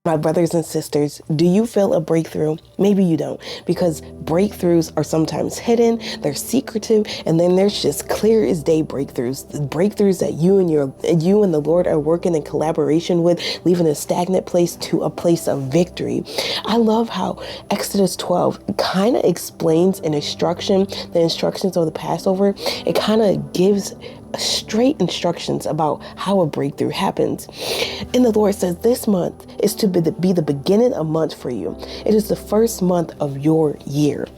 My brothers and sisters, do you feel a breakthrough? Maybe you don't, because breakthroughs are sometimes hidden, they're secretive, and then there's just clear as day breakthroughs. The breakthroughs that you and the Lord are working in collaboration with, leaving a stagnant place to a place of victory. I love how Exodus 12 kind of explains the instructions of the Passover. It kind of gives straight instructions about how a breakthrough happens. And the Lord says this month is to be the beginning of month for you. It is the first month of your year.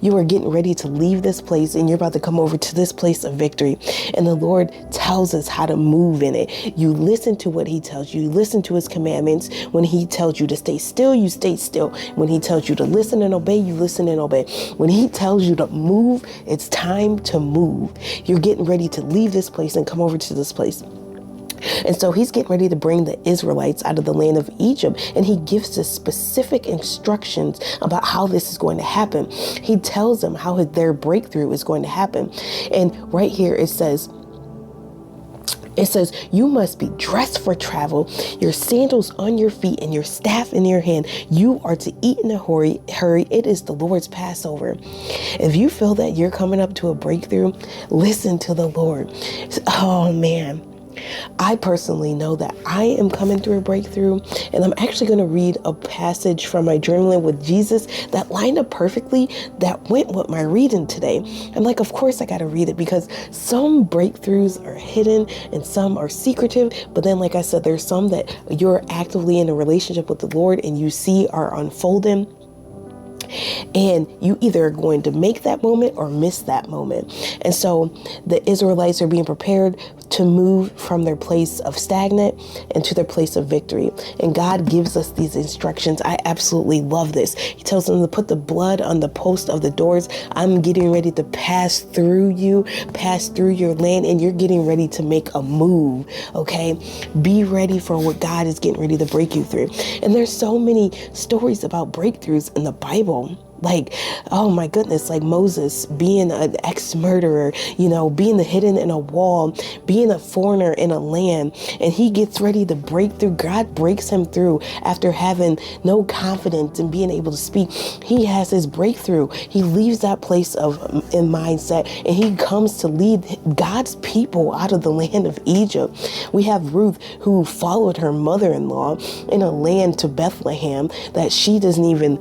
You are getting ready to leave this place and you're about to come over to this place of victory. And the Lord tells us how to move in it. You listen to what he tells you. You listen to his commandments. When he tells you to stay still, you stay still. When he tells you to listen and obey, you listen and obey. When he tells you to move, it's time to move. You're getting ready to leave this place and come over to this place. And so he's getting ready to bring the Israelites out of the land of Egypt. And he gives us specific instructions about how this is going to happen. He tells them how their breakthrough is going to happen. And right here it says, you must be dressed for travel, your sandals on your feet and your staff in your hand. You are to eat in a hurry. It is the Lord's Passover. If you feel that you're coming up to a breakthrough, listen to the Lord. Oh man. I personally know that I am coming through a breakthrough, and I'm actually going to read a passage from my journaling with Jesus that lined up perfectly, that went with my reading today. I'm like, of course I got to read it, because some breakthroughs are hidden and some are secretive. But then, like I said, there's some that you're actively in a relationship with the Lord and you see are unfolding. And you either are going to make that moment or miss that moment. And so the Israelites are being prepared to move from their place of stagnant into their place of victory. And God gives us these instructions. I absolutely love this. He tells them to put the blood on the post of the doors. I'm getting ready to pass through your land, and you're getting ready to make a move. Okay. Be ready for what God is getting ready to break you through. And there's so many stories about breakthroughs in the Bible. Like, oh my goodness, like Moses being an ex-murderer, being hidden in a wall, being a foreigner in a land, and he gets ready to break through. God breaks him through after having no confidence and being able to speak. He has his breakthrough. He leaves that place in mindset, and he comes to lead God's people out of the land of Egypt. We have Ruth, who followed her mother-in-law in a land to Bethlehem that she doesn't even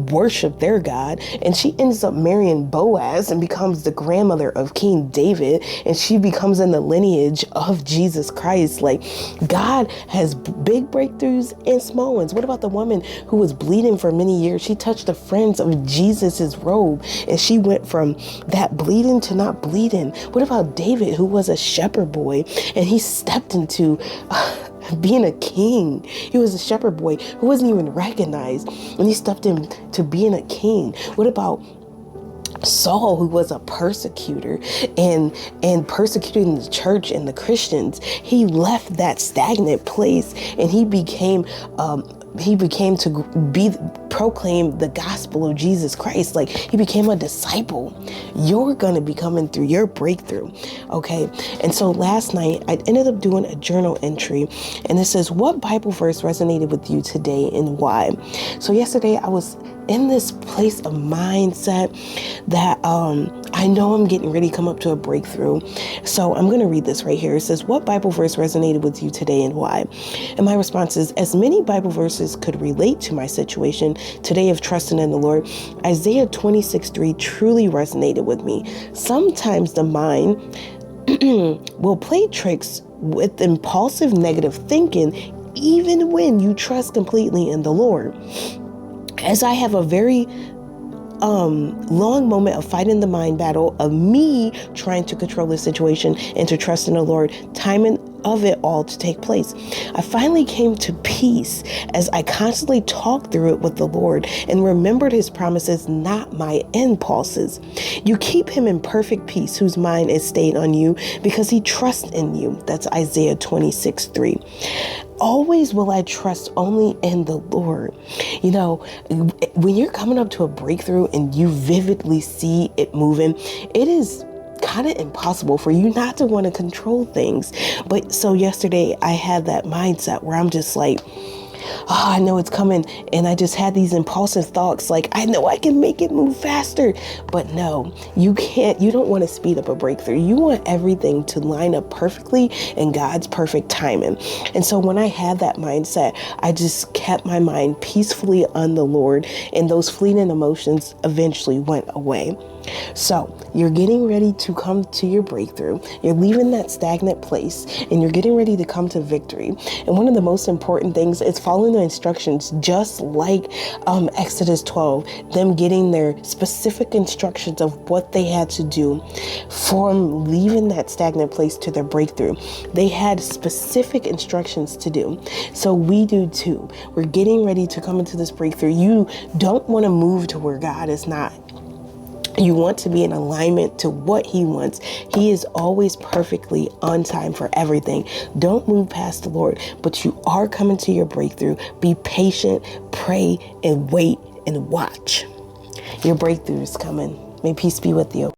worship their God, and she ends up marrying Boaz and becomes the grandmother of King David, and she becomes in the lineage of Jesus Christ. Like, God has big breakthroughs and small ones. What about the woman who was bleeding for many years? She touched the fringe of Jesus's robe, and she went from that bleeding to not bleeding. What about David, who was a shepherd boy, and he stepped into being a king? He was a shepherd boy who wasn't even recognized, and he stepped into being a king. What about Saul, who was a persecutor and persecuting the church and the Christians? He left that stagnant place, and he became to proclaim the gospel of Jesus Christ. Like, he became a disciple. You're going to be coming through your breakthrough. Okay. And so last night I ended up doing a journal entry, and it says, what Bible verse resonated with you today and why? So yesterday I was in this place of mindset that I know I'm getting ready to come up to a breakthrough. So I'm going to read this right here. It says, what Bible verse resonated with you today and why? And my response is, as many Bible verses could relate to my situation today of trusting in the Lord, Isaiah 26:3 truly resonated with me. Sometimes the mind will play tricks with impulsive negative thinking, even when you trust completely in the Lord. As I have a very long moment of fighting the mind battle of me trying to control the situation and to trust in the Lord, timing of it all to take place, I finally came to peace as I constantly talked through it with the Lord and remembered his promises, not my impulses. You keep him in perfect peace whose mind is stayed on you because he trusts in you. That's Isaiah 26:3. Always will I trust only in the Lord. When you're coming up to a breakthrough and you vividly see it moving, it is kind of impossible for you not to want to control things. But so yesterday I had that mindset where I'm just like, I know it's coming. And I just had these impulsive thoughts like, I know I can make it move faster. But no, you can't. You don't want to speed up a breakthrough. You want everything to line up perfectly in God's perfect timing. And so when I had that mindset, I just kept my mind peacefully on the Lord, and those fleeting emotions eventually went away. So you're getting ready to come to your breakthrough. You're leaving that stagnant place and you're getting ready to come to victory. And one of the most important things is following the instructions, just like Exodus 12, them getting their specific instructions of what they had to do from leaving that stagnant place to their breakthrough. They had specific instructions to do. So we do too. We're getting ready to come into this breakthrough. You don't want to move to where God is not. You want to be in alignment to what he wants. He is always perfectly on time for everything. Don't move past the Lord, but you are coming to your breakthrough. Be patient, pray, and wait and watch. Your breakthrough is coming. May peace be with you.